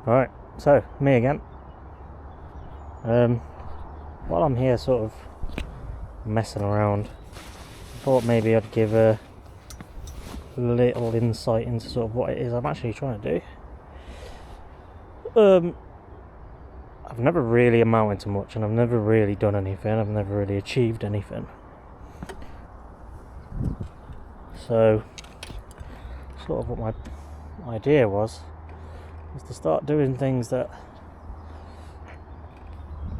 Alright, so me again. While I'm here sort of messing around, I thought maybe I'd give a little insight into sort of what it is I'm actually trying to do. I've never really amounted to much, and I've never really done anything. I've never really achieved anything. So sort of what my idea was to start doing things that,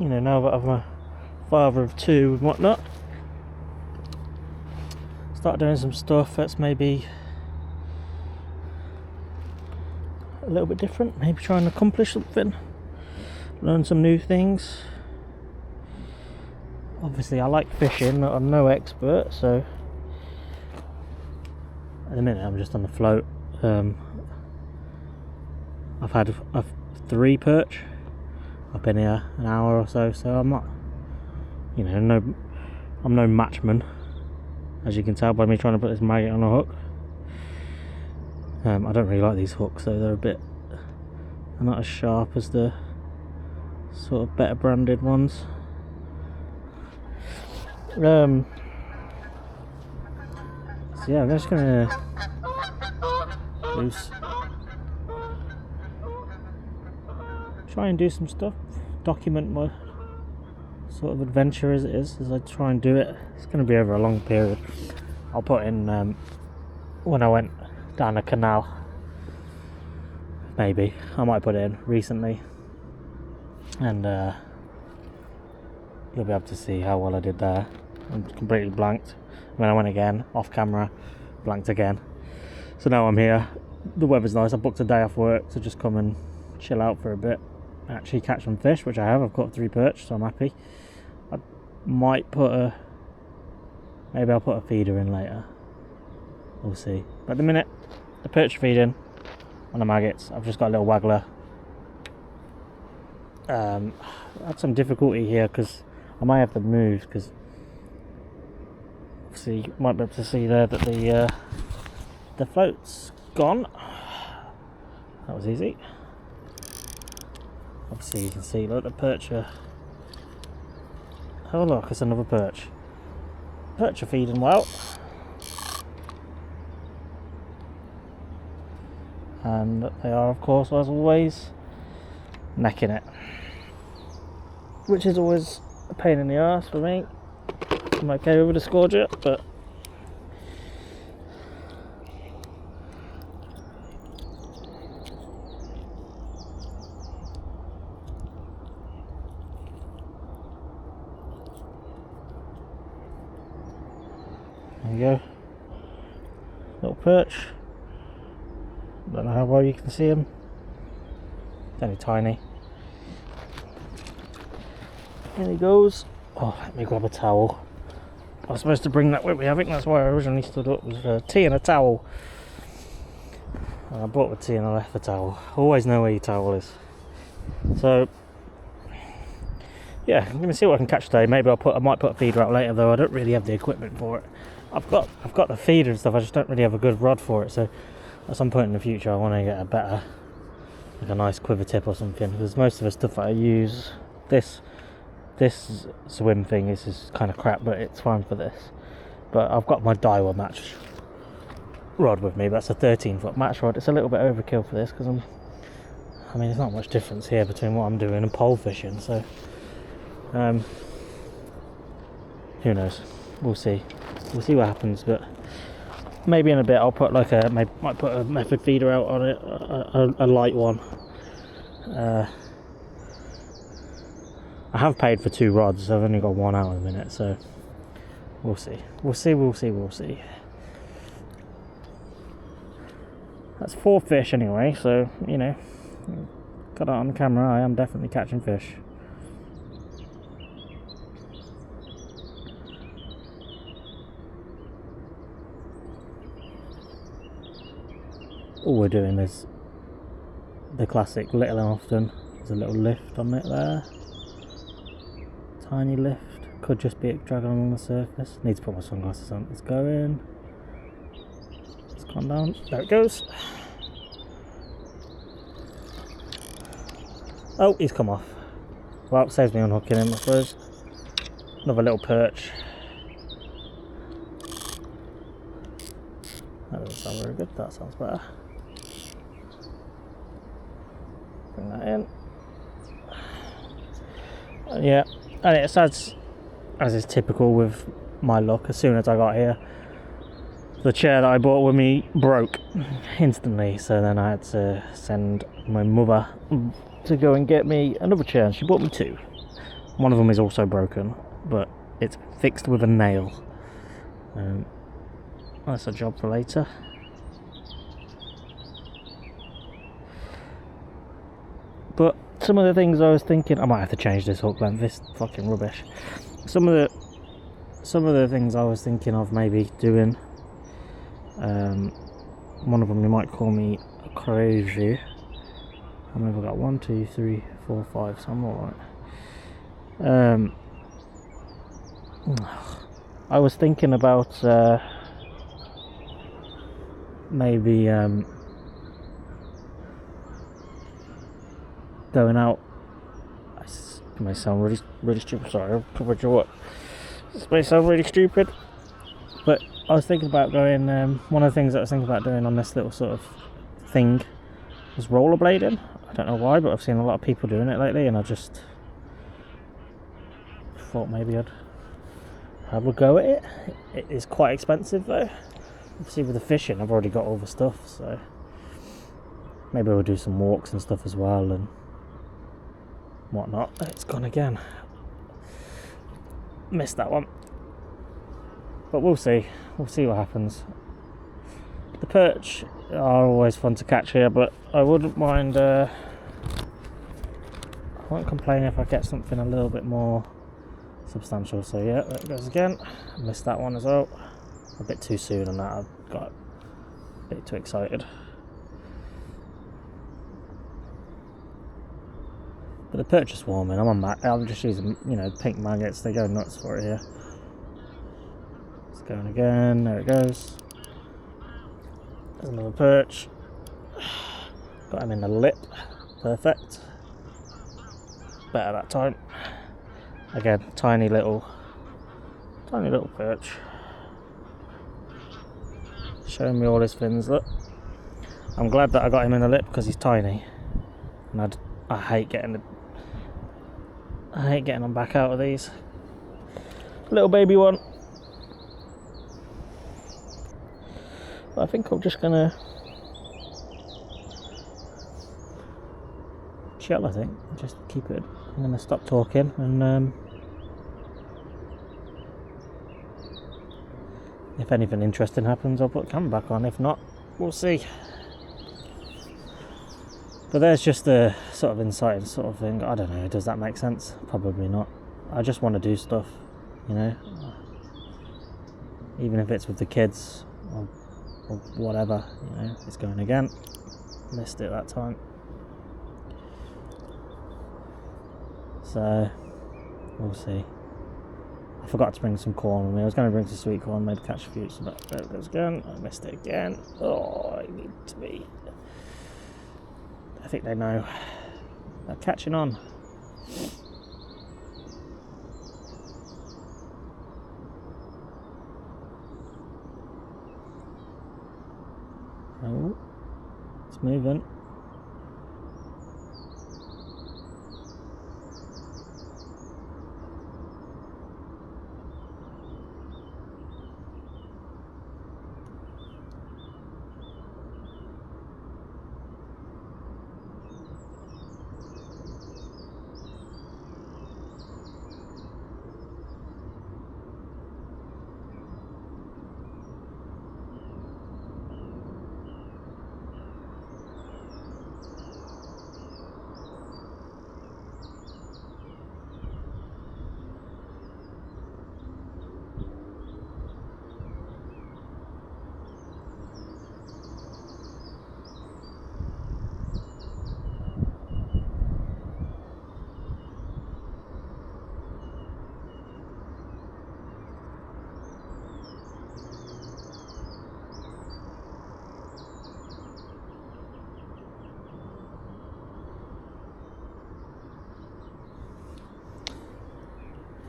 you know, now that I'm a father of two and whatnot, start doing some stuff that's maybe a little bit different, maybe try and accomplish something, learn some new things. Obviously I like fishing, I'm no expert, so at the minute I'm just on the float. I've had 3 perch. I've been here an hour or so, so I'm not, you know, I'm no matchman, as you can tell by me trying to put this maggot on a hook. I don't really like these hooks, though. They're not as sharp as the sort of better branded ones. So yeah, I'm just gonna try and do some stuff, document my sort of adventure as it is, as I try and do it. It's going to be over a long period. I'll put in when I went down a canal, maybe I might put it in recently, and you'll be able to see how well I did there. I'm completely blanked. When I went again off camera, blanked again. So now I'm here. The weather's nice. I booked a day off work to just come and chill out for a bit, actually catch some fish, which I have. I've caught 3 perch, so I'm happy. I might maybe I'll put a feeder in later, we'll see. But at the minute, the perch are feeding on the maggots. I've just got a little waggler. I had some difficulty here because I might have to move, because obviously you might be able to see there that the float's gone. That was easy. Obviously you can see, look, the perch are... Oh look, it's another perch. Perch are feeding well. And they are, of course, as always, necking it. Which is always a pain in the arse for me. I'm okay with a scourger, but... There you go, little perch. Don't know how well you can see him. It's only tiny. There he goes. Oh, let me grab a towel. I was supposed to bring that with me. I think that's why I originally stood up, was a tea and a towel. And I brought the tea and I left the towel. Always know where your towel is. So yeah, I'm gonna see what I can catch today. Maybe I might put a feeder out later, though I don't really have the equipment for it. I've got the feeder and stuff, I just don't really have a good rod for it, so at some point in the future I want to get a better, like a nice quiver tip or something, because most of the stuff that I use, this swim thing, this is kind of crap, but it's fine for this. But I've got my Daiwa match rod with me. That's a 13-foot match rod. It's a little bit overkill for this, because I mean, there's not much difference here between what I'm doing and pole fishing, so who knows, we'll see what happens. But maybe in a bit I'll put might put a method feeder out on it, a light one. I have paid for 2 rods, so I've only got 1 out at the minute, so we'll see. That's 4 fish anyway, so, you know, got it on camera, I am definitely catching fish. All we're doing is the classic little and often. There's a little lift on it there. Tiny lift. Could just be it dragging along the surface. Need to put my sunglasses on. It's going. It's gone down. There it goes. Oh, he's come off. Well, saves me unhooking him, I suppose. Another little perch. That doesn't sound very good. That sounds better. Bring that in. Yeah, and it's as is typical with my luck. As soon as I got here, the chair that I bought with me broke instantly. So then I had to send my mother to go and get me another chair, and she bought me two. One of them is also broken, but it's fixed with a nail. That's a job for later. But some of the things I was thinking, I might have to change this hook length. This fucking rubbish. Some of the things I was thinking of maybe doing. One of them you might call me crazy. I mean, I've got 1, 2, 3, 4, 5, so I'm alright. I was thinking about maybe going out. This may sound really stupid. Sorry, I've covered your what. This may sound really stupid, but I was thinking about going. One of the things that I was thinking about doing on this little sort of thing was rollerblading. I don't know why, but I've seen a lot of people doing it lately, and I just thought maybe I'd have a go at it. It is quite expensive though. Obviously with the fishing I've already got all the stuff, so maybe we'll do some walks and stuff as well and whatnot. It's gone again. Missed that one. But we'll see what happens. The perch are always fun to catch here, but I wouldn't mind, I won't complain if I get something a little bit more substantial. So yeah, there it goes again. Missed that one as well. A bit too soon on that, I got a bit too excited. But the perch is swarming. I'm just using, pink maggots. They go nuts for it here. It's going again. There it goes. There's another perch. Got him in the lip. Perfect. Better that time. Again, tiny little perch. Showing me all his fins. Look. I'm glad that I got him in the lip because he's tiny, and I hate getting them back out of these. Little baby one. But I think I'm just gonna chill. I think just keep it. I'm gonna stop talking and if anything interesting happens, I'll put the camera back on. If not, we'll see. But there's just a sort of insight sort of thing. I don't know, does that make sense? Probably not. I just want to do stuff, even if it's with the kids or whatever, It's going again. Missed it that time. So, we'll see. I forgot to bring some corn with me. I was going to bring some sweet corn, maybe catch a few. So there it goes again. I missed it again. Oh, I need to be. I think they know. They're catching on. Oh, it's moving.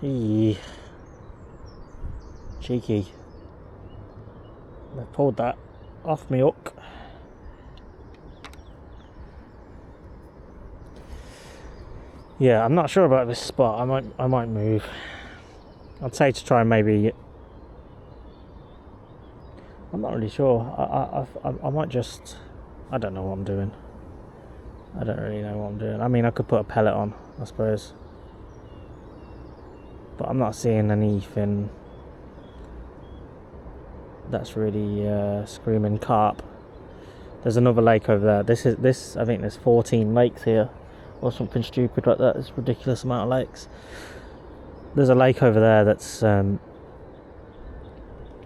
Eee. Cheeky. I pulled that off my hook. Yeah, I'm not sure about this spot. I might move. I'd say to try and maybe. I'm not really sure. I might just. I don't know what I'm doing. I don't really know what I'm doing. I mean, I could put a pellet on, I suppose. But I'm not seeing anything that's really screaming carp. There's another lake over there. This. I think there's 14 lakes here, or something stupid like that. There's a ridiculous amount of lakes. There's a lake over there that's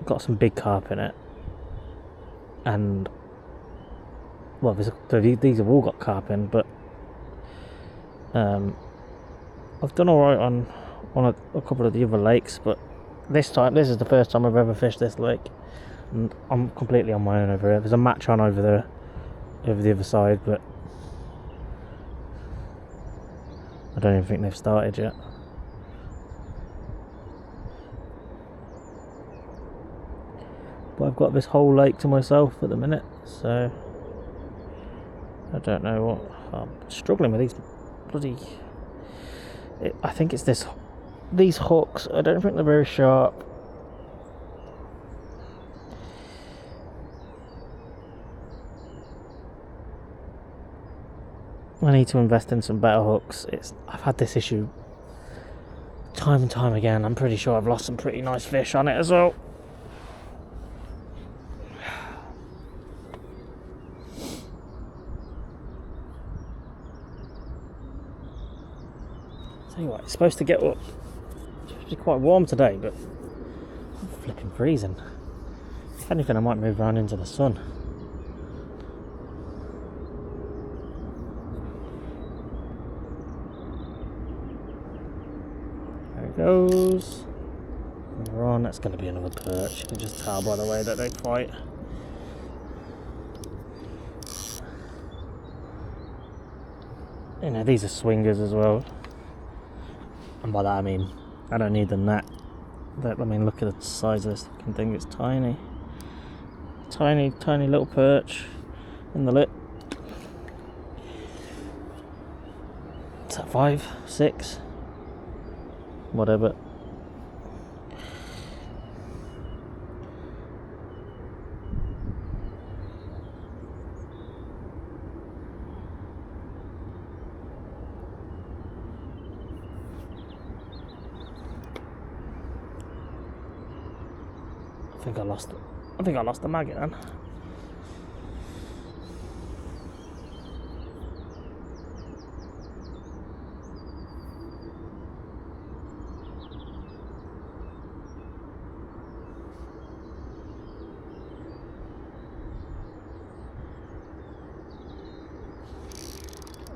got some big carp in it, and well, these have all got carp in, but I've done alright on a couple of the other lakes, but this is the first time I've ever fished this lake, and I'm completely on my own over here. There's a match on over there, over the other side, but I don't even think they've started yet. But I've got this whole lake to myself at the minute, so I don't know what. I'm struggling with these bloody. I think it's these hooks. I don't think they're very sharp. I need to invest in some better hooks. I've had this issue time and time again. I'm pretty sure I've lost some pretty nice fish on it as well. Tell you what, it's supposed to get up. It's supposed to be quite warm today, but I'm flipping freezing. If anything, I might move around into the sun. There it goes. And we're on. That's going to be another perch. You can just tell by the way that they fight. You know, these are swingers as well. And by that I mean, I don't need the net. I mean, look at the size of this fucking thing, it's tiny. Tiny, tiny little perch in the lip. Is that 5, 6? Whatever. I think I lost the maggot then.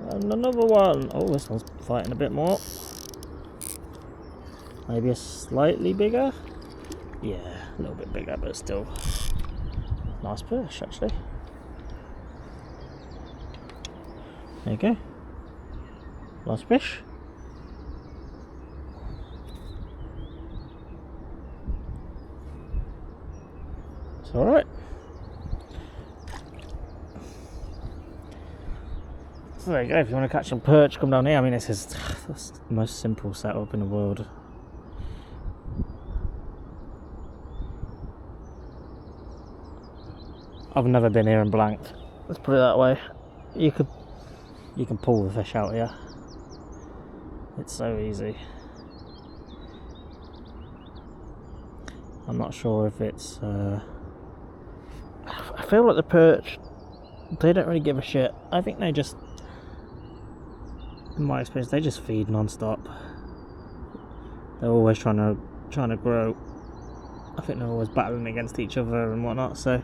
And another one. Oh, this one's fighting a bit more. Maybe a slightly bigger. Yeah, a little bit bigger, but still nice fish actually. There you go. Nice fish. It's alright. So there you go, if you want to catch some perch, come down here. I mean, this is the most simple setup in the world. I've never been here and blanked. Let's put it that way. You can pull the fish out here. It's so easy. I'm not sure if it's. I feel like the perch, they don't really give a shit. I think they just, in my experience, they just feed non-stop. They're always trying to grow. I think they're always battling against each other and whatnot. So.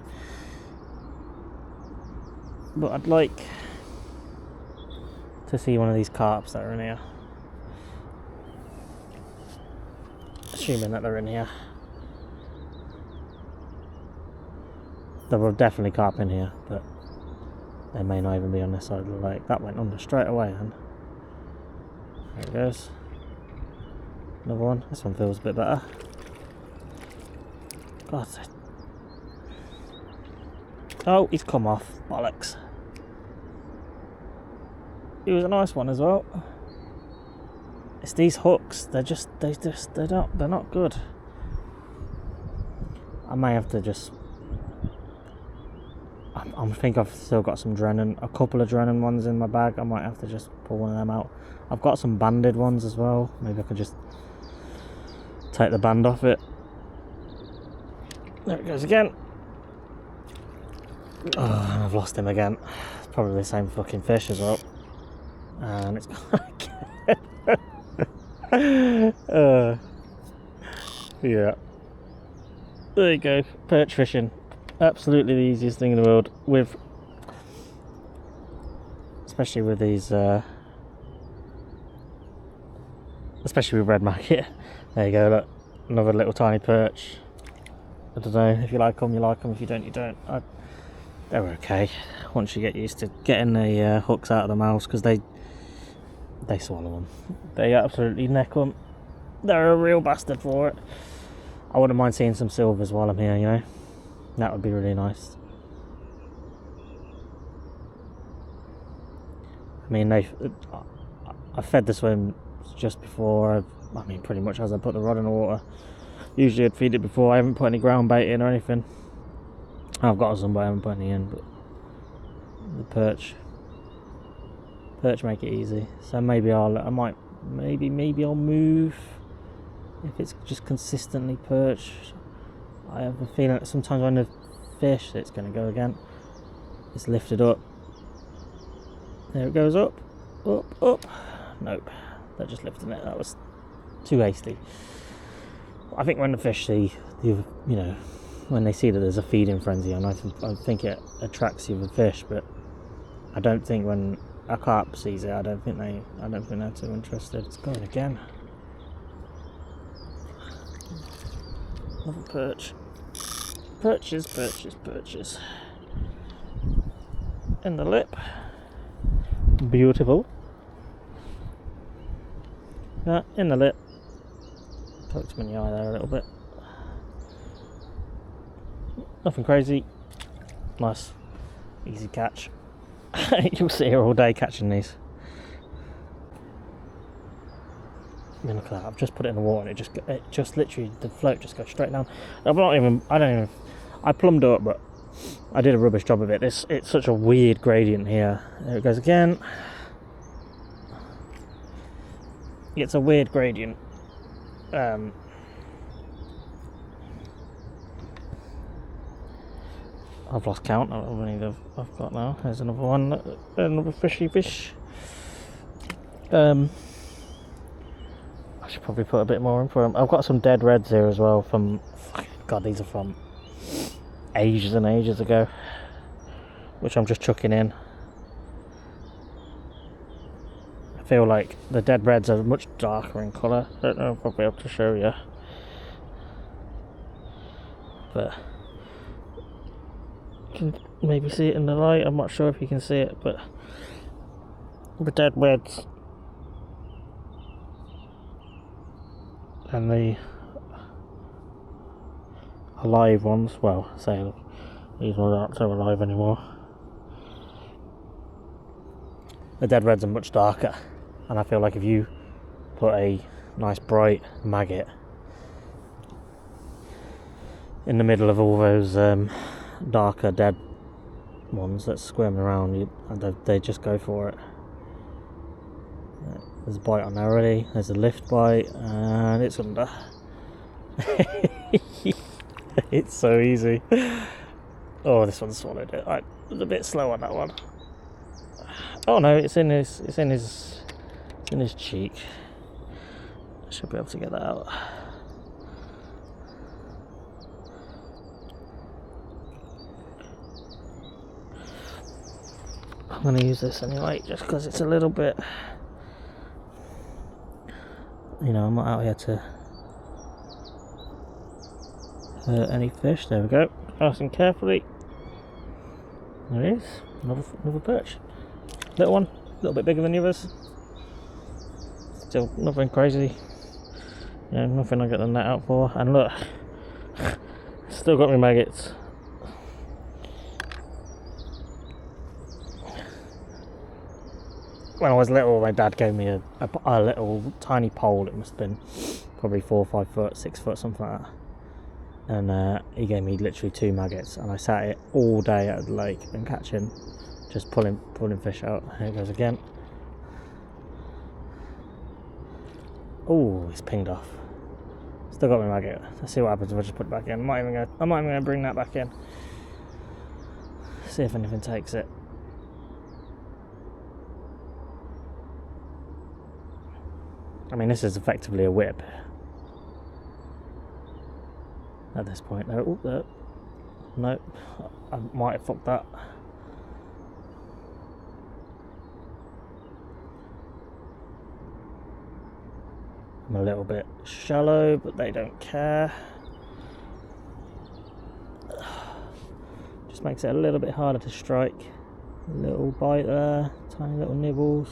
But I'd like to see one of these carps that are in here. Assuming that they're in here. There were definitely carp in here, but they may not even be on this side of the lake. That went under straight away, and there it goes. Another one. This one feels a bit better. God. Oh, he's come off. Bollocks. He was a nice one as well. It's these hooks. They're not good. I may have to just. I think I've still got some Drennan, a couple of Drennan ones in my bag. I might have to just pull one of them out. I've got some banded ones as well. Maybe I could just take the band off it. There it goes again. Oh, I've lost him again. It's probably the same fucking fish as well. And it's gone again. Yeah. There you go. Perch fishing. Absolutely the easiest thing in the world. Especially with these. Especially with red maggot. There you go. Look, another little tiny perch. I don't know, if you like them, you like them. If you don't, you don't. They're okay once you get used to getting the hooks out of the mouths, because they swallow them. They absolutely neck them. They're a real bastard for it. I wouldn't mind seeing some silvers while I'm here, you know. That would be really nice. I mean, I fed the swim just before. I mean, pretty much as I put the rod in the water. Usually I'd feed it before. I haven't put any ground bait in or anything. I've got some, but I haven't put any in. But the perch make it easy. So maybe I'll move if it's just consistently perch. I have a feeling that sometimes when the fish, it's going to go again. It's lifted up. There it goes up, up. Nope, they're just lifting it. That was too hasty. I think when the fish see, when they see that there's a feeding frenzy on, I think it attracts the other fish. But I don't think when a carp sees it, I don't think they're too interested. It's going again. Another perch. Perches. In the lip. Beautiful. In the lip. Poked him in the eye there a little bit. Nothing crazy. Nice. Easy catch. You'll sit here all day catching these. I mean, look at that. I've just put it in the water and it just literally, the float just goes straight down. I plumbed it up, but I did a rubbish job of it. It's such a weird gradient here. There it goes again. It's a weird gradient. I've lost count. I don't know how many I've got now. There's another one, another fishy fish. I should probably put a bit more in for them. I've got some dead reds here as well from, God, these are from ages and ages ago, which I'm just chucking in. I feel like the dead reds are much darker in colour. I don't know if I'll be able to show you, but you can maybe see it in the light. I'm not sure if you can see it, but the dead reds and the alive ones, well, say these ones aren't so alive anymore. The dead reds are much darker, and I feel like if you put a nice bright maggot in the middle of all those darker dead ones that's squirming around, they just go for it. There's a bite on there already. There's a lift bite, and it's under. It's so easy. Oh, this one swallowed it. I was a bit slow on that one. Oh no, it's in his cheek. I should be able to get that out. I'm going to use this anyway, just because it's a little bit, I'm not out here to hurt any fish. There we go. Casting carefully. There it is. Another perch. Little one, a little bit bigger than the others. Still nothing crazy. You know, nothing I get the net out for. And look, still got my maggots. When I was little, my dad gave me a little tiny pole. It must have been probably 4 or 5 foot, 6 foot, something like that. And he gave me literally 2 maggots, and I sat it all day at the lake and catching, just pulling fish out. Here it goes again. Oh, it's pinged off. Still got my maggot. Let's see what happens if I just put it back in. I'm not even gonna bring that back in. See if anything takes it. I mean, this is effectively a whip at this point. No, no, I might have fucked that. I'm a little bit shallow, but they don't care. Just makes it a little bit harder to strike. A little bite there, tiny little nibbles.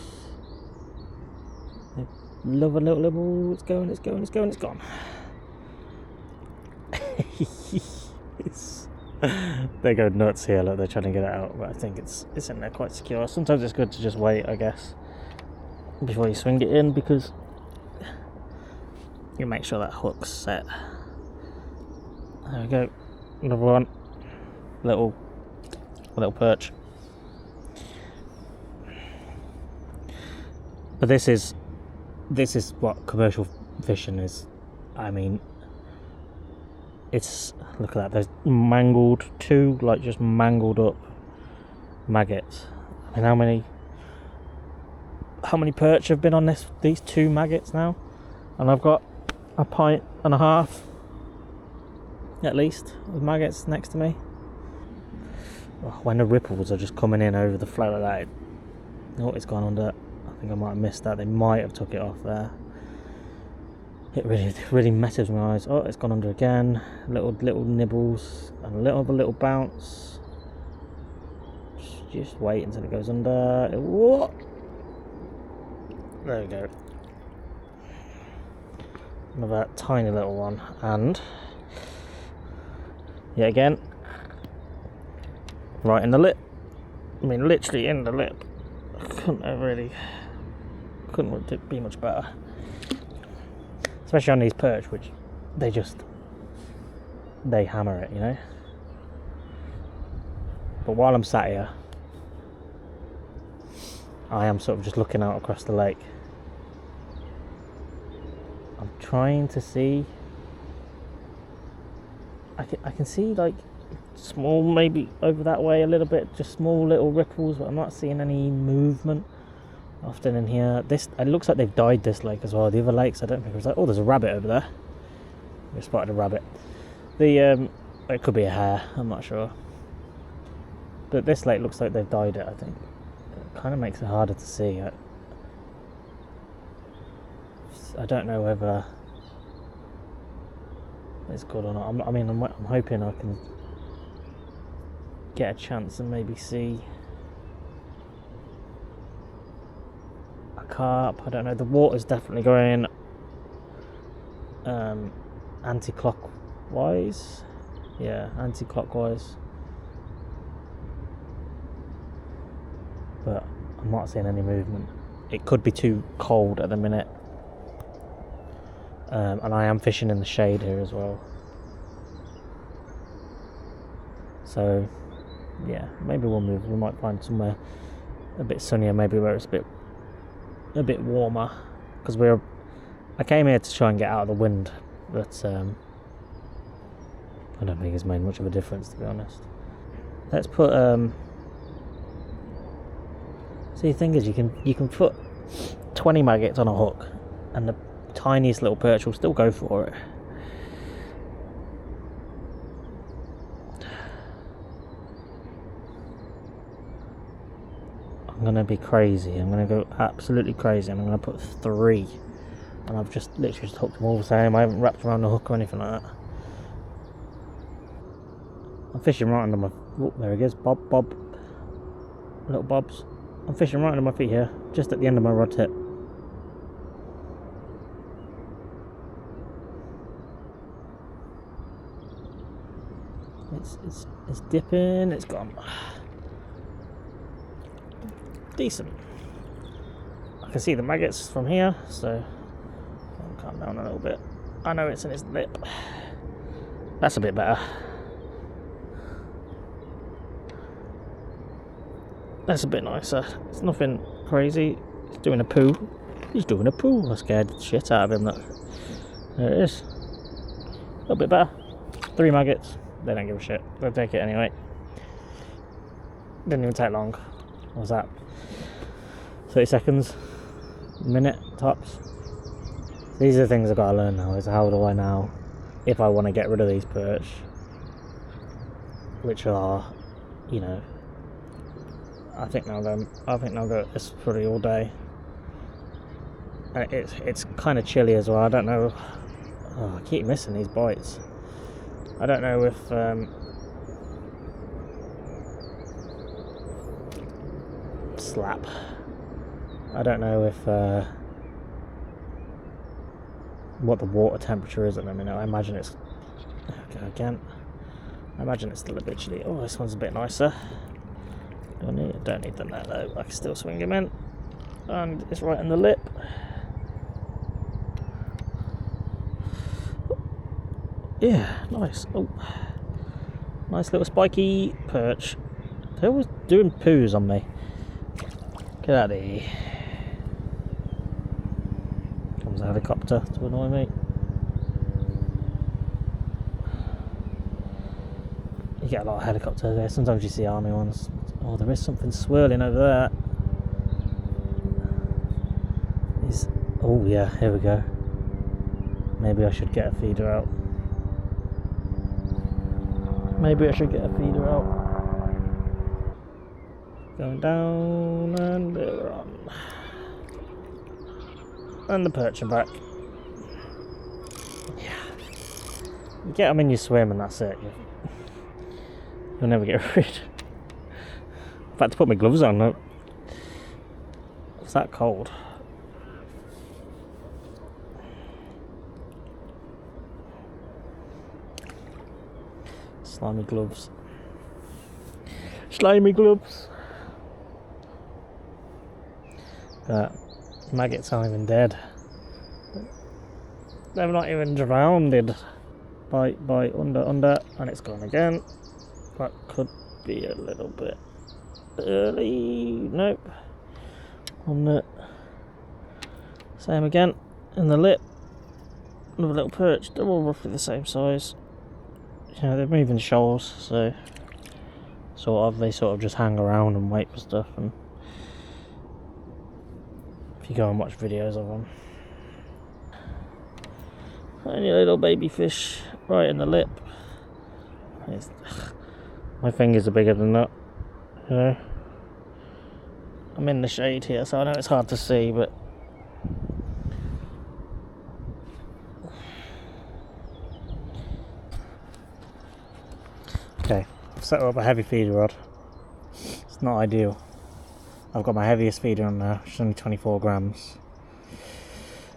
They love a little nibble. It's going, it's gone. They go nuts here, look, they're trying to get it out, but I think it's in there quite secure. Sometimes it's good to just wait, I guess, before you swing it in, because you make sure that hook's set. There we go, another one, little perch. But this is what commercial fishing is. I mean, it's, look at that, there's mangled 2, like just mangled up maggots. I mean, how many perch have been on these 2 maggots now? And I've got a pint and a half at least with maggots next to me. Oh, when the ripples are just coming in over the float of that, oh, it's gone under. I think I might have missed that. They might have took it off there. It really messes with my eyes. Oh, it's gone under again. Little nibbles and a little bounce. Just wait until it goes under. Whoa! There we go. Another tiny little one, and yet again, right in the lip. I mean, literally in the lip. Couldn't be much better. Especially on these perch, which they hammer it, you know. But while I'm sat here, I am sort of just looking out across the lake. I'm trying to see. I can see like small, maybe over that way a little bit, just small little ripples, but I'm not seeing any movement often in here. It looks like they've dyed this lake as well. The other lakes, I don't think it was like, oh, there's a rabbit over there. We spotted a rabbit. It could be a hare, I'm not sure. But this lake looks like they've dyed it, I think. It kind of makes it harder to see. I don't know whether it's good or not. I'm hoping I can get a chance and maybe see a carp. I don't know. The water's definitely going anti-clockwise. Yeah, anti-clockwise. But I'm not seeing any movement. It could be too cold at the minute. And I am fishing in the shade here as well. So, yeah, maybe we'll move. We might find somewhere a bit sunnier, maybe where it's a bit warmer. Because I came here to try and get out of the wind, but I don't think it's made much of a difference, to be honest. Let's put. See, the thing is, you can put 20 maggots on a hook, and the tiniest little perch will still go for it. I'm gonna be crazy. I'm gonna go absolutely crazy. I'm gonna put 3, and I've just literally just hooked them all the same. I haven't wrapped around the hook or anything like that. I'm fishing right under my. Oh, there he is, bob, little bobs. I'm fishing right under my feet here, just at the end of my rod tip. It's dipping. It's gone decent. I can see the maggots from here, so I'll calm down a little bit. I know it's in his lip. That's a bit better. That's a bit nicer. It's nothing crazy. He's doing a poo. He's doing a poo. I scared the shit out of him. Look. There it is. A little bit better. 3 maggots. They don't give a shit. They'll take it anyway. Didn't even take long. What was that? 30 seconds. Minute tops. These are the things I've got to learn now. Is how do I now, if I want to get rid of these perch, which are, you know, I think they'll go at this probably all day. It's kind of chilly as well. I don't know. Oh, I keep missing these bites. I don't know if slap. I don't know if what the water temperature is at the minute. I imagine it's okay, again. I imagine it's still a bit chilly. Oh, this one's a bit nicer. Don't need the net though. I can still swing him in, and it's right in the lip. Yeah, nice. Oh, nice little spiky perch. They're always doing poos on me. Get out of here. Comes a helicopter to annoy me. You get a lot of helicopters there. Sometimes you see army ones. Oh, there is something swirling over there. Oh yeah, here we go. Maybe I should get a feeder out. Going down, and we're on. And the perch are back. Yeah. You get them in your swim and that's it. You'll never get rid. I've had to put my gloves on. Look. It's that cold. Slimy gloves. Slimy gloves. Maggots aren't even dead. They're not even drowned. By under, and it's gone again. That could be a little bit early. Nope. On the same again in the lip. Another little perch. They're all roughly the same size. You know, they're moving shoals, so they sort of just hang around and wait for stuff. And if you go and watch videos of them, only a little baby fish right in the lip. My fingers are bigger than that. You know, I'm in the shade here, so I know it's hard to see, but okay, I've set up a heavy feeder rod. It's not ideal. I've got my heaviest feeder on now, which is only 24 grams.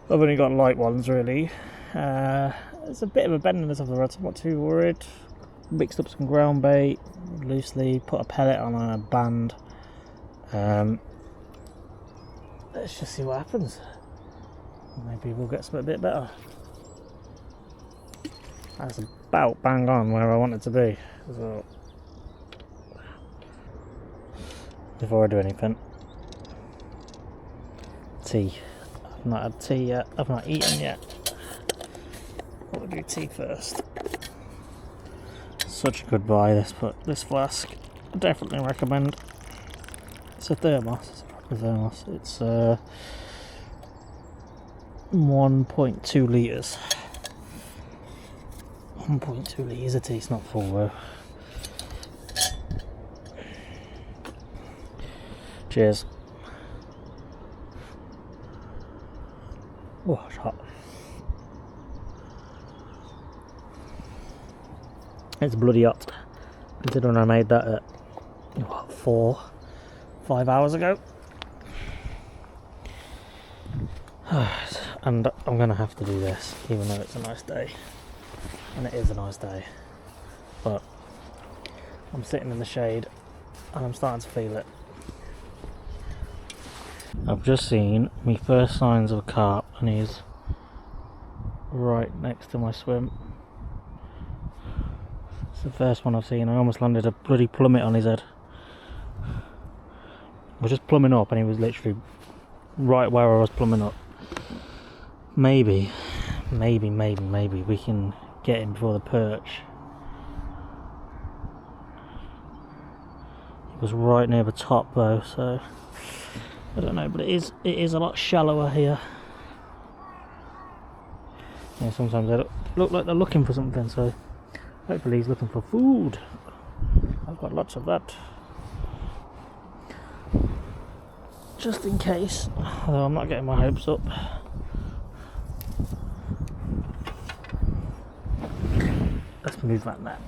I've only got light ones really. There's a bit of a bendiness of the rod, so I'm not too worried. Mixed up some ground bait loosely, put a pellet on a band. Let's just see what happens. Maybe we'll get something a bit better. That's about bang on where I want it to be as well. Before I do anything, tea. I've not had tea yet. I've not eaten yet. We'll do tea first. Such a good buy this flask. I definitely recommend. It's a thermos. It's a proper thermos. It's 1.2 litres. 1.2 litres of tea. It's not full though. Cheers. Oh, it's hot. It's bloody hot. Considering I made that at 4-5 hours ago. And I'm gonna have to do this, even though it's a nice day. And it is a nice day. But I'm sitting in the shade and I'm starting to feel it. I've just seen my first signs of a carp and he's right next to my swim. It's the first one I've seen. I almost landed a bloody plummet on his head. I was just plumbing up and he was literally right where I was plumbing up. Maybe we can get him before the perch. He was right near the top though, so I don't know, but it is a lot shallower here. Yeah, sometimes they look like they're looking for something, so hopefully he's looking for food. I've got lots of that. Just in case, although I'm not getting my hopes up. Let's move that net.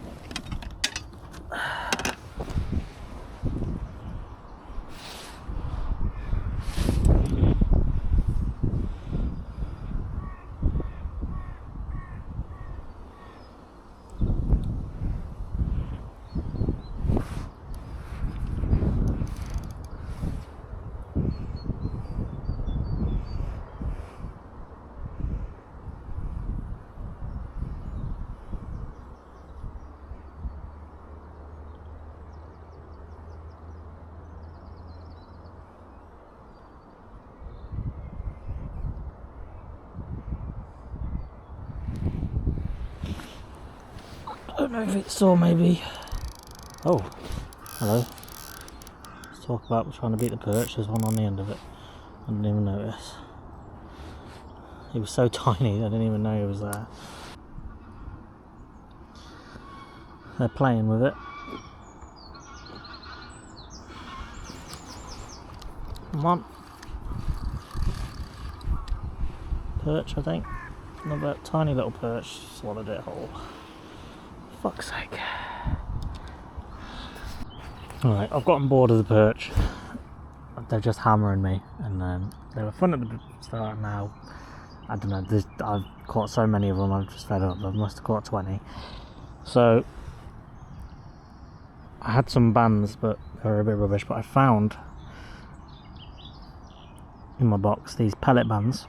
I don't know if it saw maybe. Oh, hello. Let's talk about trying to beat the perch. There's one on the end of it. I didn't even notice. He was so tiny, I didn't even know he was there. They're playing with it. Come on. Perch, I think. Another tiny little perch swallowed it whole. Fuck's sake. Alright, I've gotten bored of the perch. They're just hammering me, and they were fun at the start. And now, I don't know, I've caught so many of them, I'm just fed up. I must have caught 20. So, I had some bands, but they were a bit rubbish. But I found in my box these pellet bands,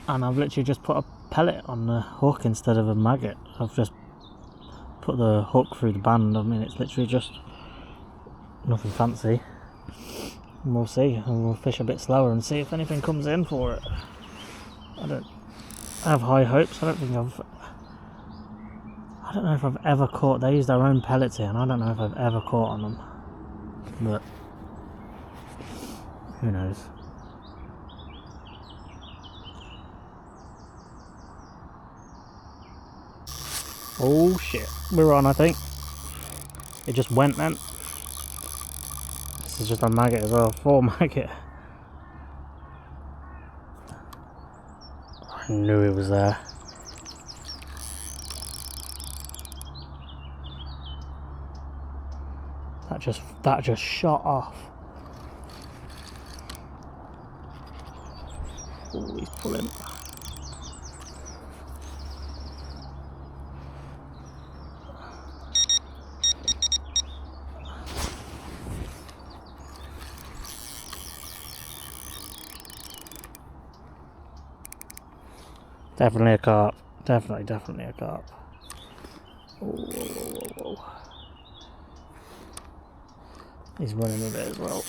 and I've literally just put a pellet on the hook instead of a maggot. I've just put the hook through the band. I mean, it's literally just nothing fancy. And we'll see, and we'll fish a bit slower and see if anything comes in for it. I don't have high hopes. I don't know if I've ever caught. They use their own pellets here, and I don't know if I've ever caught on them, but who knows. Oh shit, we're on, I think. It just went then. This is just a maggot as well, 4 maggot. I knew he was there. That just shot off. Oh, he's pulling. Definitely a carp. Definitely a carp. Oh, whoa, whoa, whoa. He's running with it as well.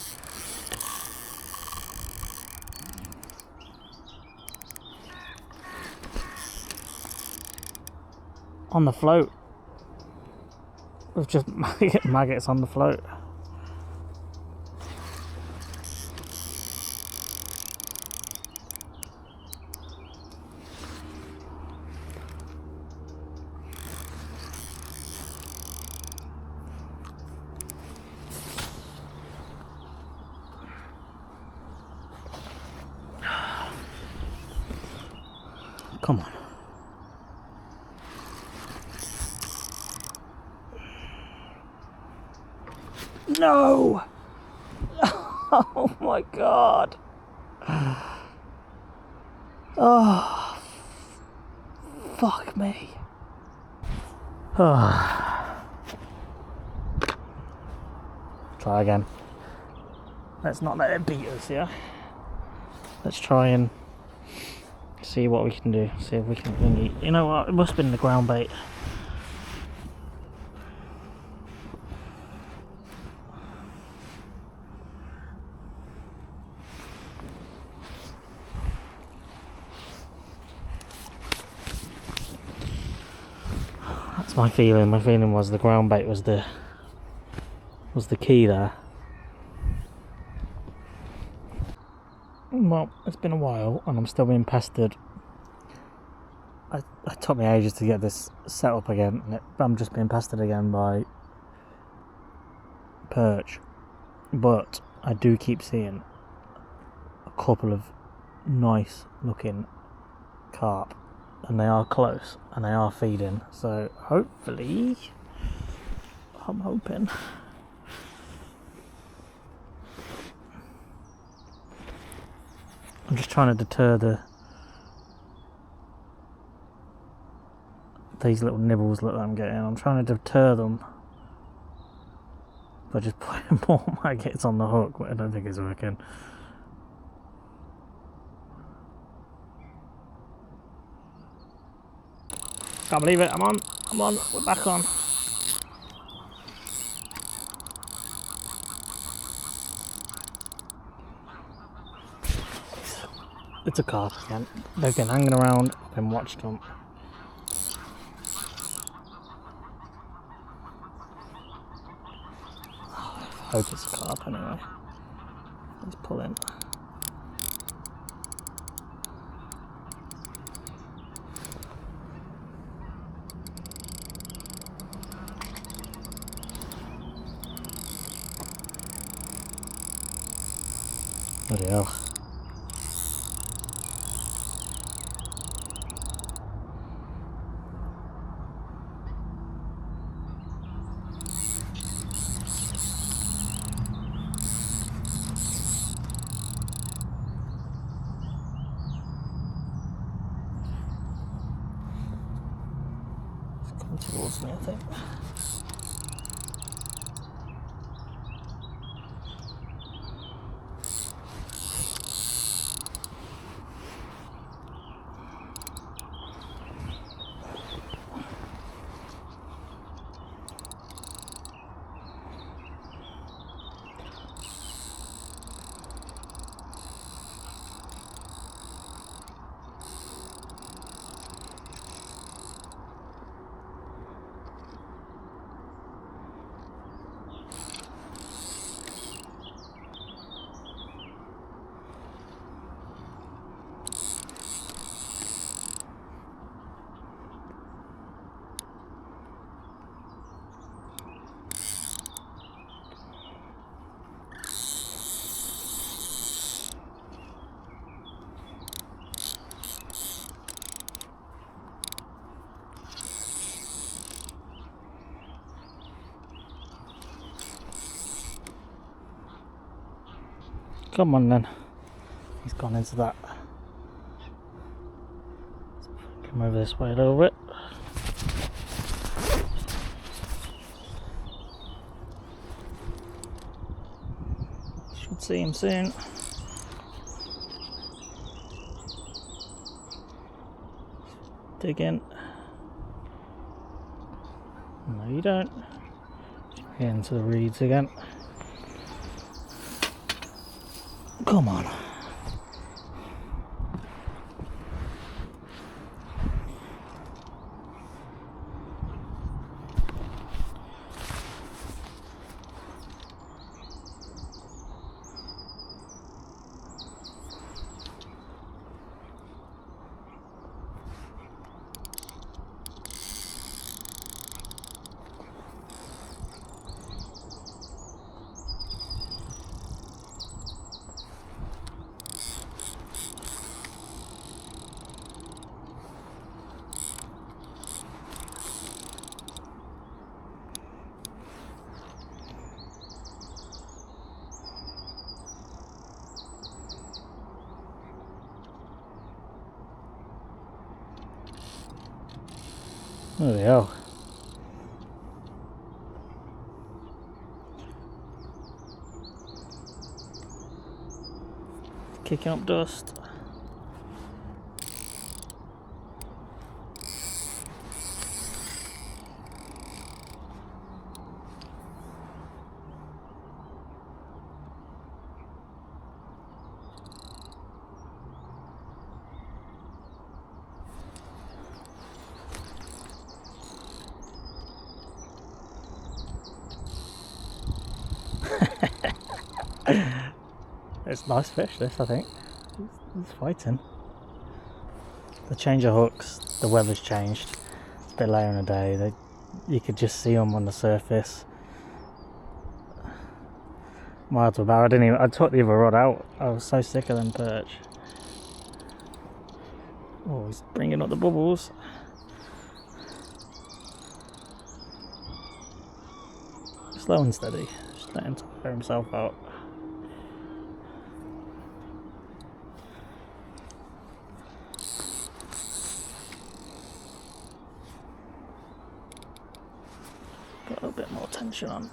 On the float. With just maggots on the float. Come on. No! Oh my god. Oh, fuck me. Try again. Let's not let it beat us, yeah? Let's try and see what we can do. See if we can eat. You know what? It must have been the ground bait. That's my feeling. My feeling was the ground bait was the key there. Well, it's been a while and I'm still being pestered. It took me ages to get this set up again, and I'm just being pestered again by perch. But I do keep seeing a couple of nice looking carp, and they are close and they are feeding, so hopefully, I'm hoping. I'm just trying to deter these little nibbles that I'm getting. I'm trying to deter them by just putting more maggots on the hook, but I don't think it's working. Can't believe it, I'm on, we're back on. It's a carp again. They've been hanging around, I've been watching them. I hope it's a carp anyway. Let's pull in. Bloody hell. It's coming towards me, I think. Come on then. He's gone into that. Come over this way a little bit. Should see him soon. Dig in. No, you don't. Get into the reeds again. Come on. Bloody hell. kicking up dust. It's a nice fish, this, I think. It's fighting. The change of hooks, the weather's changed. It's a bit later in the day. You could just see them on the surface. Miles per hour. I took the other rod out. I was so sick of them perch. Oh, he's bringing up the bubbles. Slow and steady. Just let him tire himself out. Got a little bit more tension on.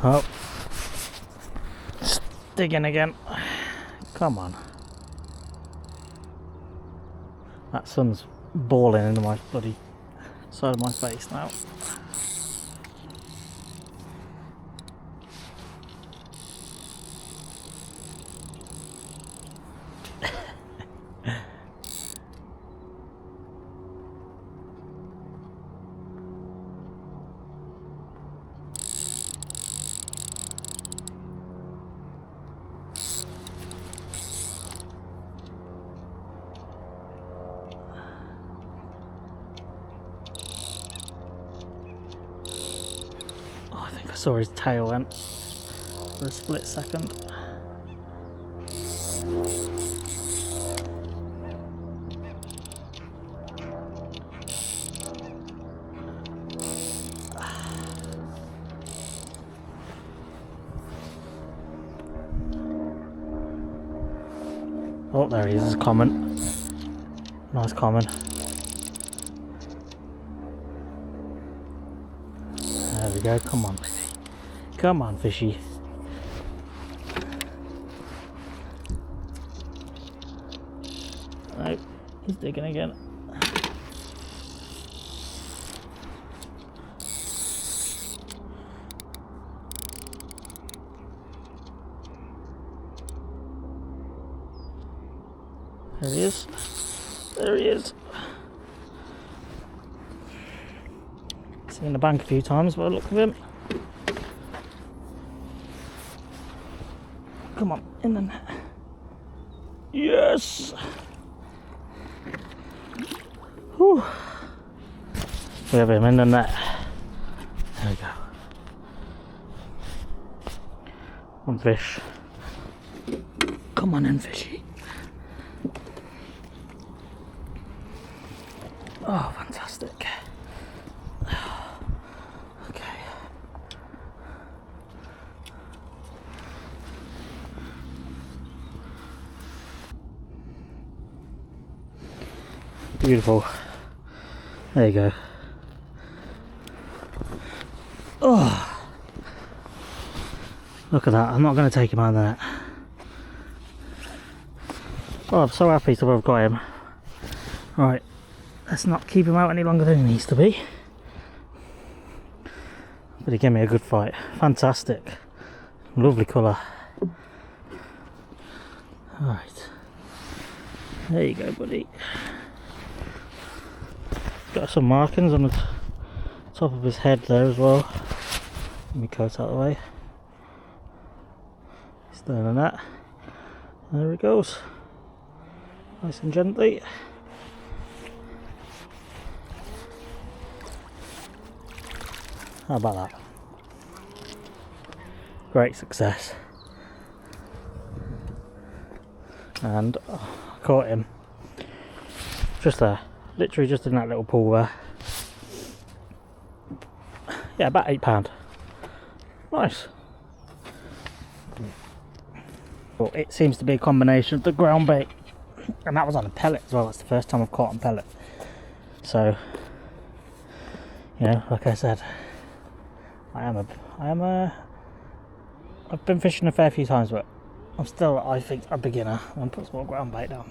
Oh, it's digging again. Come on. That sun's balling into my bloody side of my face now. I saw his tail went for a split second. Oh, there he is, a common. Nice common. There we go, come on, fishy. Come on, fishy. Nope, he's digging again. There he is. There he is. Seen the bank a few times by the look of him. Come on, in the net. Yes! Whew. We have him in the net. There we go. One fish. Come on in, fishy. Oh, fantastic. Okay. Beautiful. There you go. Oh, look at that. I'm not going to take him out of the net. Oh, I'm so happy to have got him. Right. Let's not keep him out any longer than he needs to be. But he gave me a good fight. Fantastic. Lovely colour. Alright. There you go, buddy. Got some markings on the top of his head there as well. Let me coat out of the way. He's still in that. There he goes. Nice and gently. How about that? Great success. And I caught him just there, literally just in that little pool there. Yeah, about £8. Nice. Well, it seems to be a combination of the ground bait, and that was on a pellet as well. That's the first time I've caught on pellet. So, you know, like I said, I've been fishing a fair few times, but I'm still, I think, a beginner. I'm gonna put some more ground bait down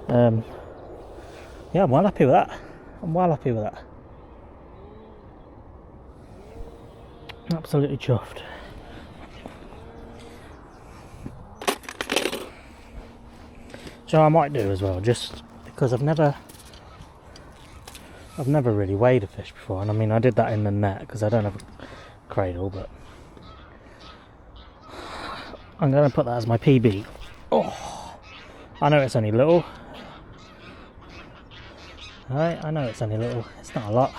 there. Yeah, I'm well happy with that. Absolutely chuffed. So I might do as well, just because I've never really weighed a fish before, and I mean I did that in the net because I don't have a cradle, but I'm going to put that as my PB. Oh, I know it's only little. Alright, I know it's only little. It's not a lot.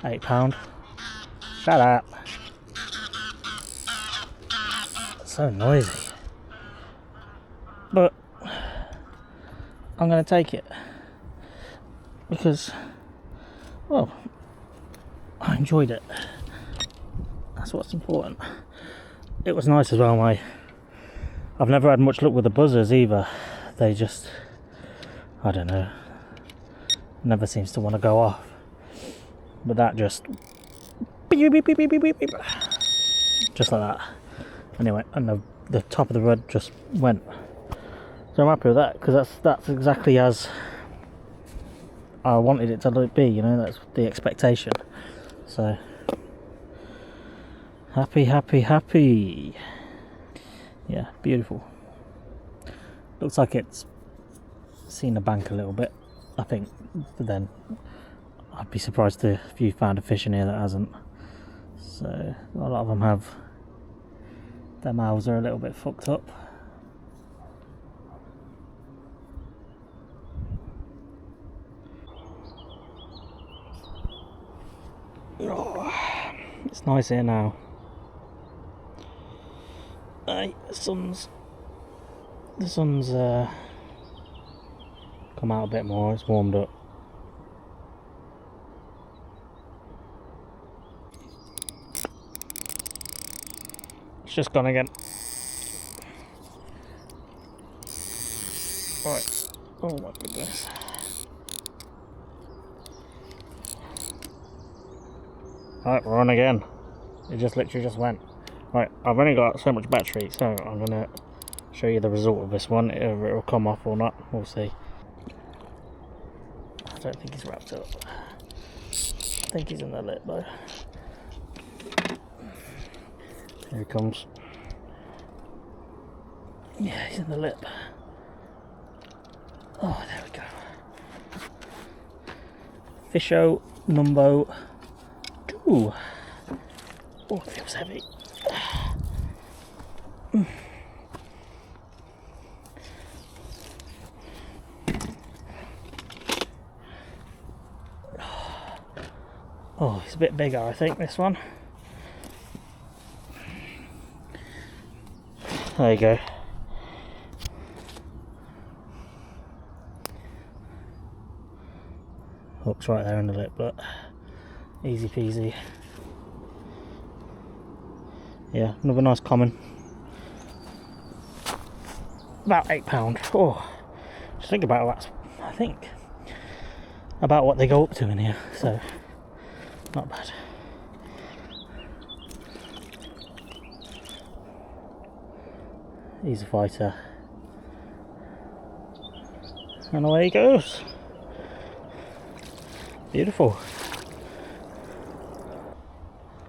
£8. Shut up. It's so noisy. But I'm going to take it because, well, I enjoyed it. That's what's important. It was nice as well. I've never had much luck with the buzzers either. They just, I don't know, never seems to want to go off. But that just beep, beep, beep, beep, beep, beep, beep. Just like that. Anyway, and the top of the rod just went. So I'm happy with that because that's exactly as I wanted it to be. You know, that's the expectation. So happy, happy, happy. Yeah, beautiful. Looks like it's seen the bank a little bit, I think, but then I'd be surprised if you found a fish in here that hasn't. So a lot of them have. Their mouths are a little bit fucked up. Oh, it's nice here now. Hey, the sun's come out a bit more. It's warmed up. It's just gone again. Right. Oh my goodness. Right, we're on again. It just literally just went. Right, I've only got so much battery, so I'm gonna show you the result of this one. If it'll come off or not, we'll see. I don't think he's wrapped up. I think he's in the lip though. Here he comes. Yeah, he's in the lip. Oh, there we go. Fisho number 2. Oh, it feels heavy. Oh, it's a bit bigger, I think, this one. There you go. Hook's right there in the lip, but easy peasy. Yeah, another nice common. About £8. Oh, just think about that. I think about what they go up to in here, so not bad. He's a fighter. And away he goes. Beautiful.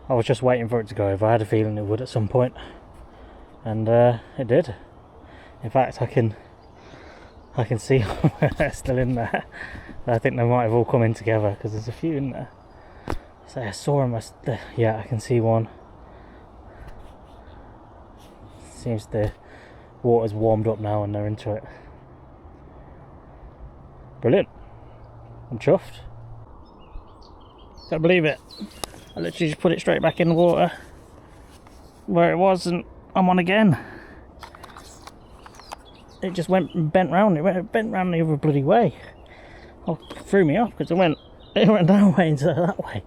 I was just waiting for it to go over. I had a feeling it would at some point, and it did. In fact, I can see they're still in there. I think they might have all come in together because there's a few in there. So I saw them. Yeah, I can see one. Seems to water's warmed up now and they're into it. Brilliant. I'm chuffed. Can't believe it. I literally just put it straight back in the water where it was and I'm on again. It just went and bent round. It bent round the other bloody way. Oh, threw me off because it went down way into that way.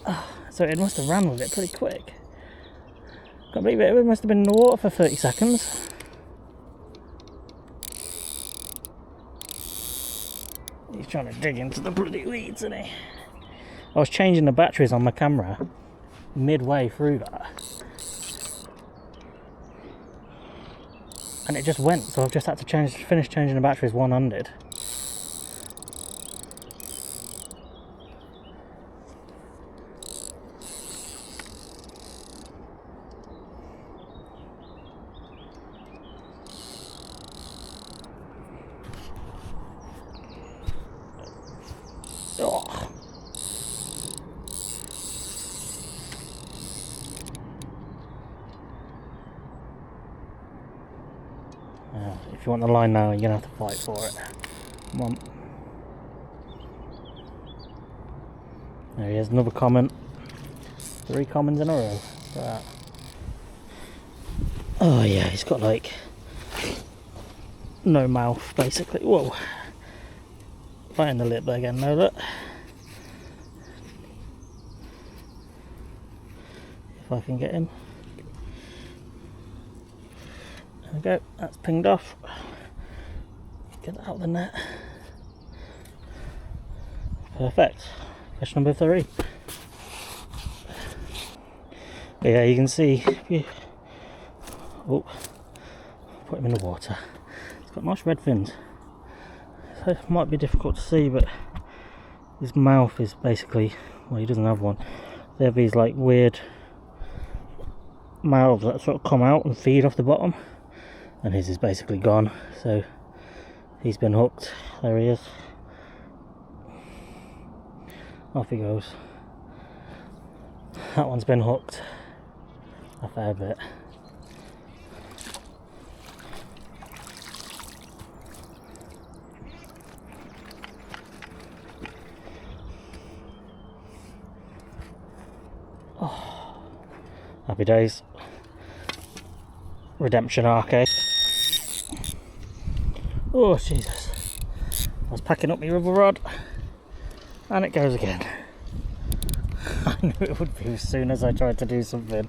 Oh, so it must have ran with it pretty quick. Can't believe it. It must have been in the water for 30 seconds. He's trying to dig into the bloody weeds, isn't he? I was changing the batteries on my camera midway through that. And it just went, so I've just had to finish changing the batteries one-handed. Oh. If you want the line now, you're going to have to fight for it. Come on. There he is, another comment. 3 comments in a row. Look at that. Oh yeah, he's got like no mouth basically. Whoa. Fighting the lip again, no look. If I can get him. There we go, that's pinged off. Get that out of the net. Perfect. Fish number 3. But yeah, you can see. Oh, put him in the water. It's got nice red fins. So it might be difficult to see, but his mouth is basically, well, he doesn't have one. They have these like weird mouths that sort of come out and feed off the bottom, and his is basically gone. So he's been hooked. There he is. Off he goes. That one's been hooked a fair bit. Oh, happy days. Redemption arc, eh? Oh Jesus. I was packing up my rubber rod and it goes again. I knew it would be as soon as I tried to do something.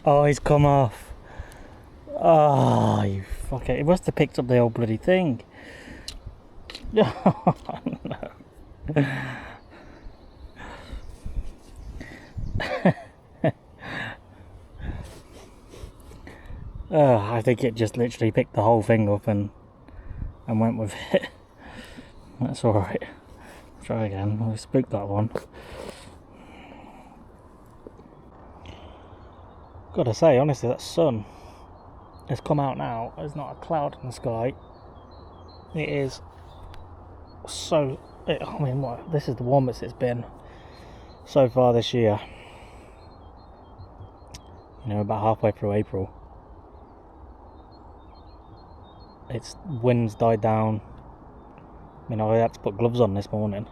Oh, he's come off. Oh, you fucker. He must have picked up the old bloody thing. Oh, no. Oh, I think it just literally picked the whole thing up and went with it. That's alright. Try again. We spooked that one. Gotta say, honestly, that sun has come out now. There's not a cloud in the sky. It is so... I mean, what? This is the warmest it's been so far this year. You know, about halfway through April. Its winds died down. I mean, I had to put gloves on this morning.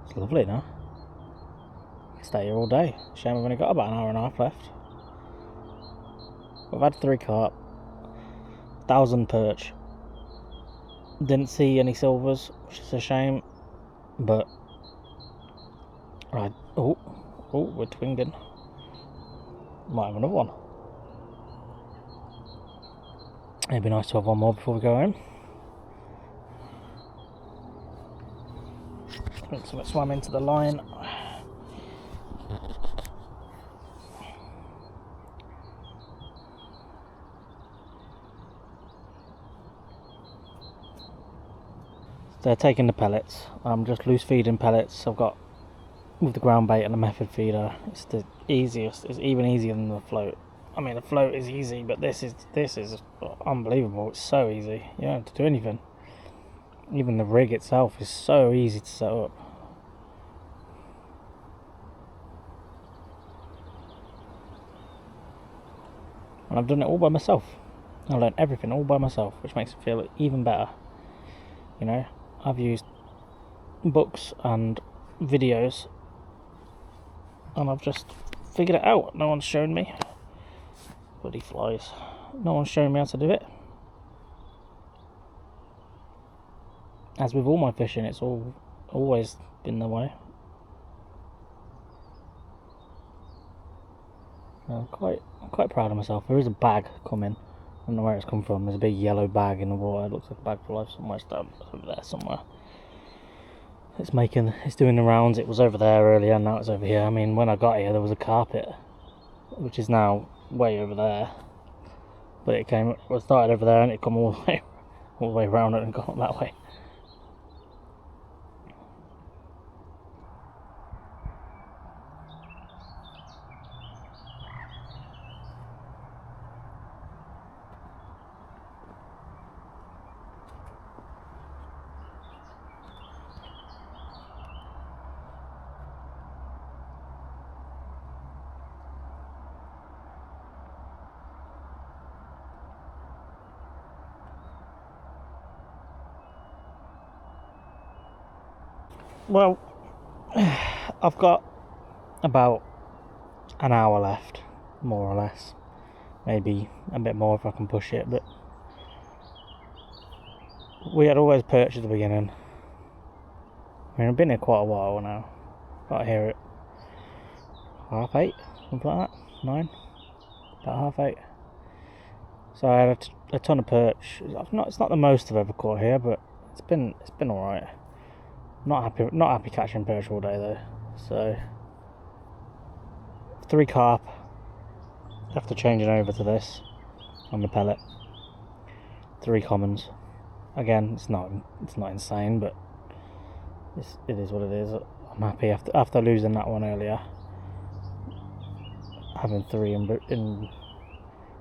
It's lovely now. I can stay here all day. Shame I've only got about an hour and a half left. I've had 3 carp, 1,000 perch. Didn't see any silvers, which is a shame. But right, oh, we're twinging. Might have another one. It'd be nice to have one more before we go home. So let's swim into the line. They're taking the pellets. I'm just loose feeding pellets. I've got with the ground bait and the method feeder. It's the easiest. It's even easier than the float. I mean, the float is easy, but this is unbelievable. It's so easy. You don't have to do anything. Even the rig itself is so easy to set up. and I've done it all by myself. I've learned everything all by myself, which makes it feel even better. You know, I've used books and videos, and I've just figured it out. No one's shown me. Bloody flies. No one's shown me how to do it. As with all my fishing, it's always been the way. I'm quite proud of myself. There is a bag coming. I don't know where it's come from. There's a big yellow bag in the water. It looks like a bag for life somewhere. It's down over there somewhere. It's doing the rounds. It was over there earlier, now it's over here. I mean, when I got here, there was a carpet, which is now way over there. But it started over there, and it come all the way around it and gone that way. Well, I've got about an hour left, more or less. Maybe a bit more if I can push it, but we had always perch at the beginning. I mean, I've been here quite a while now. Got here at 8:30, something like that, 9, about 8:30. So I had a ton of perch. It's not the most I've ever caught here, but it's been alright. Not happy catching perch all day though. So 3 carp after changing over to this on the pellet. 3 commons. Again, it's not insane, but it is what it is. I'm happy after losing that one earlier. Having 3 in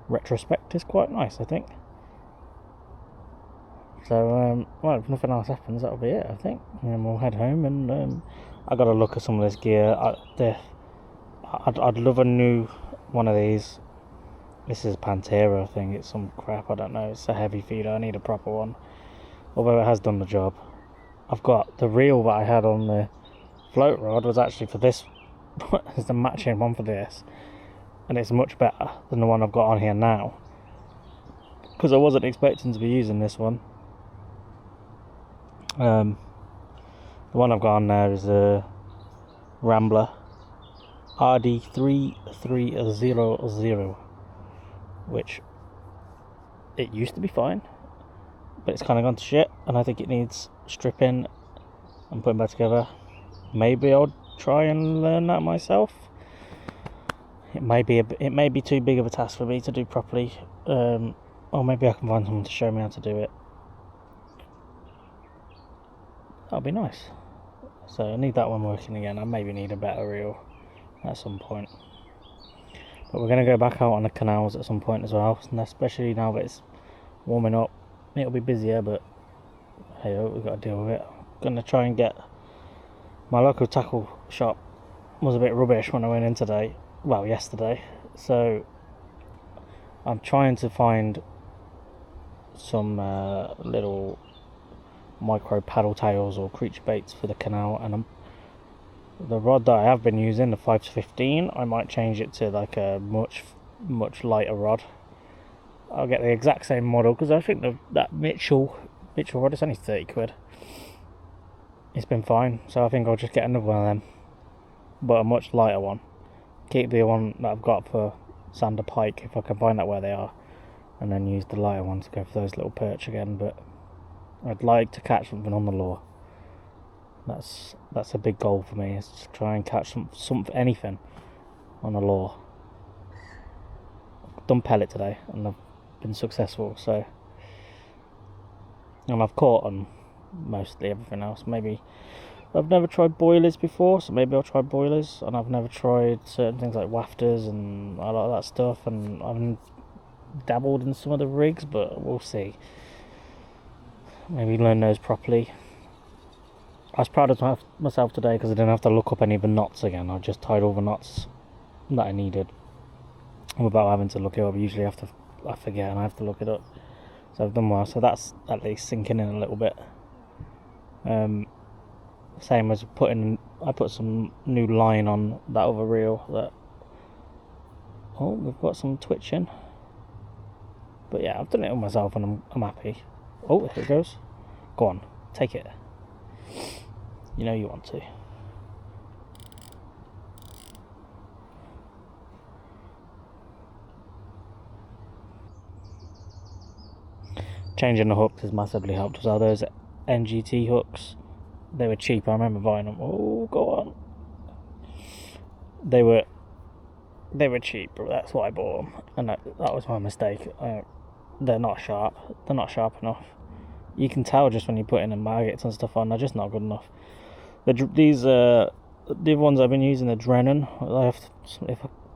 retrospect is quite nice, I think. So, well, if nothing else happens, that'll be it, I think. And then we'll head home, and I got to look at some of this gear. I'd love a new one of these. This is a Pantera, I think. It's some crap, I don't know. It's a heavy feeder. I need a proper one. Although it has done the job. I've got the reel that I had on the float rod was actually for this. It's the matching one for this. And it's much better than the one I've got on here now. Because I wasn't expecting to be using this one. The one I've got on there is a Rambler RD3300, which it used to be fine, but it's kind of gone to shit, and I think it needs stripping and putting back together. Maybe I'll try and learn that myself. It may be too big of a task for me to do properly, or maybe I can find someone to show me how to do it. That'll be nice. So I need that one working again. I maybe need a better reel at some point. But we're going to go back out on the canals at some point as well, and especially now that it's warming up. It'll be busier, but hey, we've got to deal with it. I'm going to try and get... My local tackle shop was a bit rubbish when I went in yesterday. So I'm trying to find some little micro paddle tails or creature baits for the canal, and the rod that I have been using, the 5-15, I might change it to like a much lighter rod. I'll get the exact same model, because I think that Mitchell rod is only 30 quid. It's been fine, so I think I'll just get another one of them, but a much lighter one. Keep the one that I've got for Sander Pike if I can find out where they are, and then use the lighter one to go for those little perch again. But I'd like to catch something on the lure. That's a big goal for me, is to try and catch anything on the lure. I've done pellet today and I've been successful, and I've caught on mostly everything else. Maybe I've never tried boilers before, so maybe I'll try boilers, and I've never tried certain things like wafters and a lot of that stuff, and I've dabbled in some of the rigs, but we'll see. Maybe learn those properly. I was proud of myself today because I didn't have to look up any of the knots again. I just tied all the knots that I needed. I'm about having to look it up. Usually I forget and I have to look it up. So I've done well. So that's at least sinking in a little bit. Same as I put some new line on that other reel. We've got some twitching. But yeah, I've done it all myself and I'm happy. Oh, here it goes. Go on, take it. You know you want to. Changing the hooks has massively helped as well. Those NGT hooks, they were cheap. I remember buying them. Oh, go on. They were cheap, but that's why I bought them, and that was my mistake. They're not sharp. They're not sharp enough. You can tell just when you put in the maggots and stuff on. They're just not good enough. The ones I've been using, the Drennan.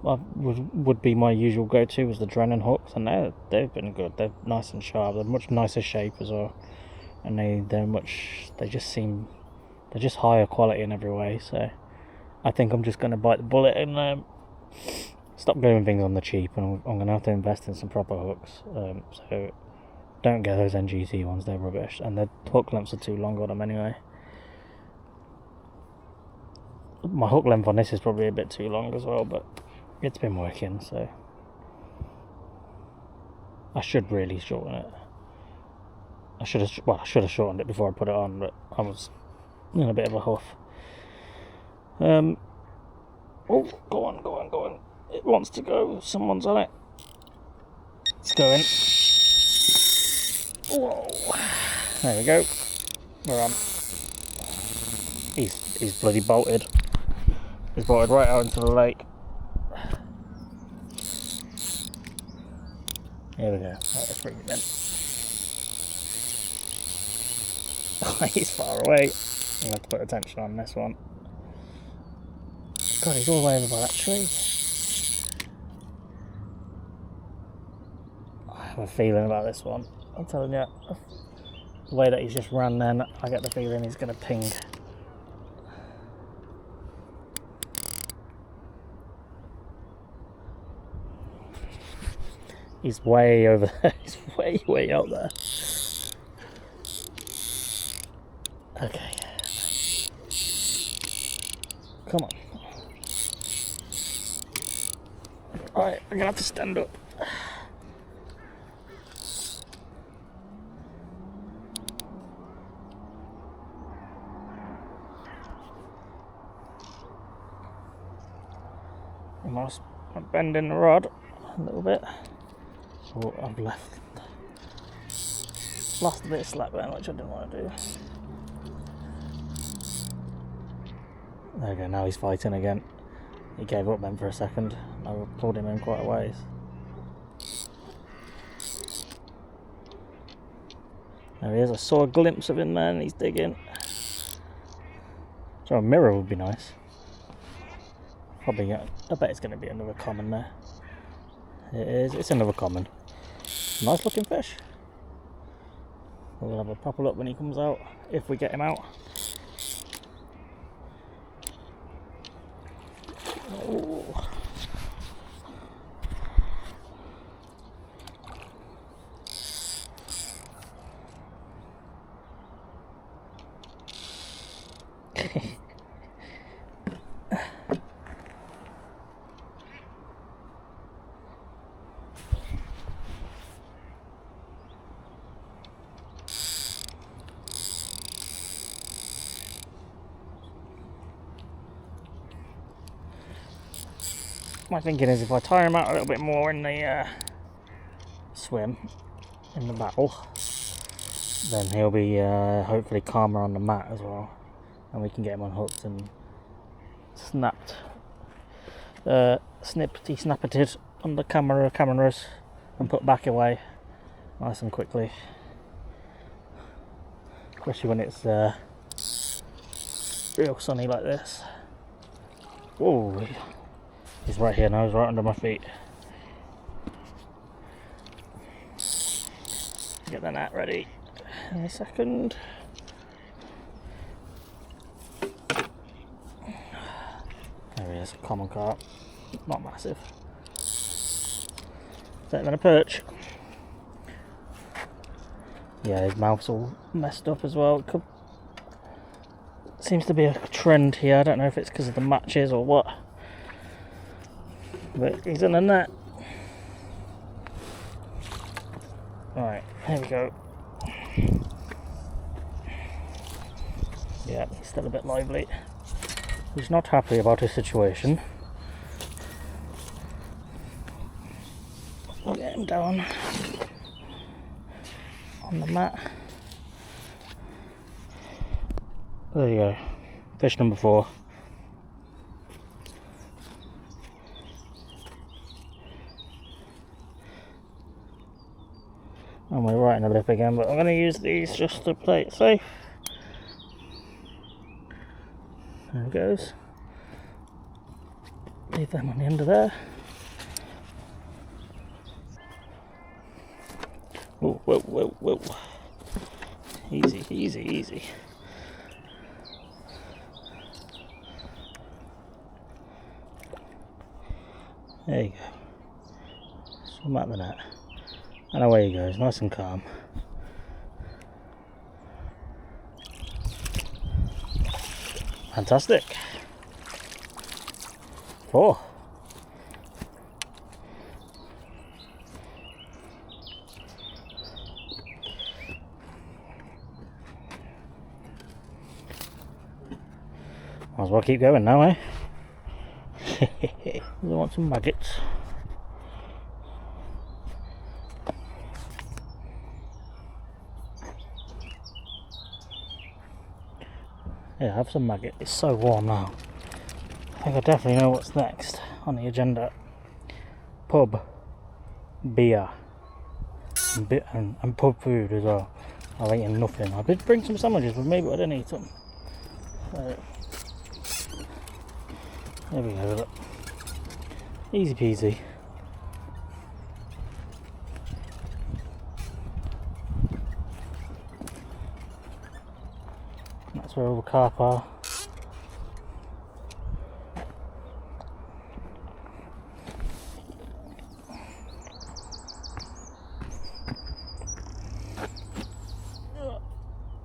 Would be my usual go-to was the Drennan hooks, and they've been good. They're nice and sharp. They're much nicer shape as well, and they're just higher quality in every way. So I think I'm just going to bite the bullet and stop doing things on the cheap, and I'm going to have to invest in some proper hooks. So don't get those NGT ones. They're rubbish, and the hook lengths are too long on them anyway. My hook length on this is probably a bit too long as well, but it's been working, so I should really shorten it. I should have shortened it before I put it on, but I was in a bit of a huff. Oh, go on. It wants to go. Someone's on it. It's going. Whoa. There we go. We're on. He's bloody bolted. He's bolted right out into the lake. Here we go. Right, let's bring it in. He's far away. I'm going to have to put attention on this one. God, he's all the way over by that tree. I have a feeling about this one. I'm telling you, the way that he's just ran then, I get the feeling he's going to ping. He's way over there. He's way out there. Okay. Come on. Alright, I'm gonna have to stand up. I'm bending the rod a little bit. Oh, I've lost a bit of slack there, which I didn't want to do. There we go, now he's fighting again. He gave up then for a second. I pulled him in quite a ways. There he is, I saw a glimpse of him there and he's digging. So a mirror would be nice. Probably, I bet it's going to be another common there. It is, it's another common. Nice looking fish. We'll have a proper look when he comes out, if we get him out. Oh. My thinking is if I tire him out a little bit more in the swim, in the battle, then he'll be hopefully calmer on the mat as well, and we can get him unhooked and snappeted on the cameras and put back away nice and quickly, especially when it's real sunny like this. Whoa. He's right here now, he's right under my feet. Get the net ready in a second. There he is, common carp, not massive. Better than a perch. Yeah, his mouth's all messed up as well. Seems to be a trend here. I don't know if it's because of the matches or what. But he's in a net. Right, here we go. Yeah, he's still a bit lively. He's not happy about his situation. We'll get him down on the mat. There you go. Fish number 4. And we're right in the lip again, but I'm going to use these just to play it safe. There it goes. Leave them on the end of there. Whoa, whoa, whoa, whoa. Easy, easy, easy. There you go. Swim at the net. And away he goes, nice and calm. Fantastic. 4. Might as well keep going now, eh? We want some maggots. Yeah, have some maggot. It's so warm now. I think I definitely know what's next on the agenda. Pub, beer, and pub food as well. I've eaten nothing. I did bring some sandwiches with me, but I didn't eat them. There we go, look. Easy peasy. That's where all the carp are.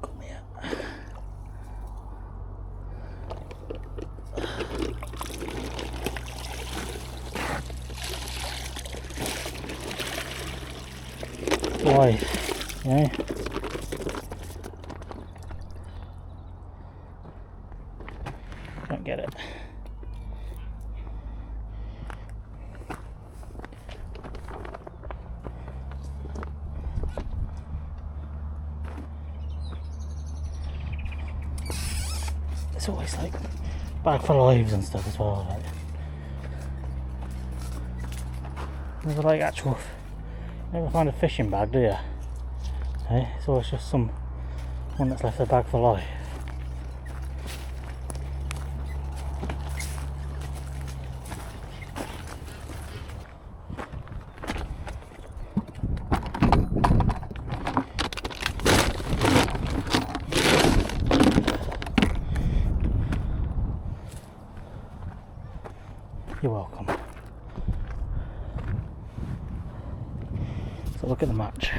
Come here. Life, yeah. Don't get it. It's always like bag for lives and stuff as well. Like, never like actual. Never find a fishing bag, do you? Hey, it's always just one that's left a bag for life. You're welcome. So look at the match.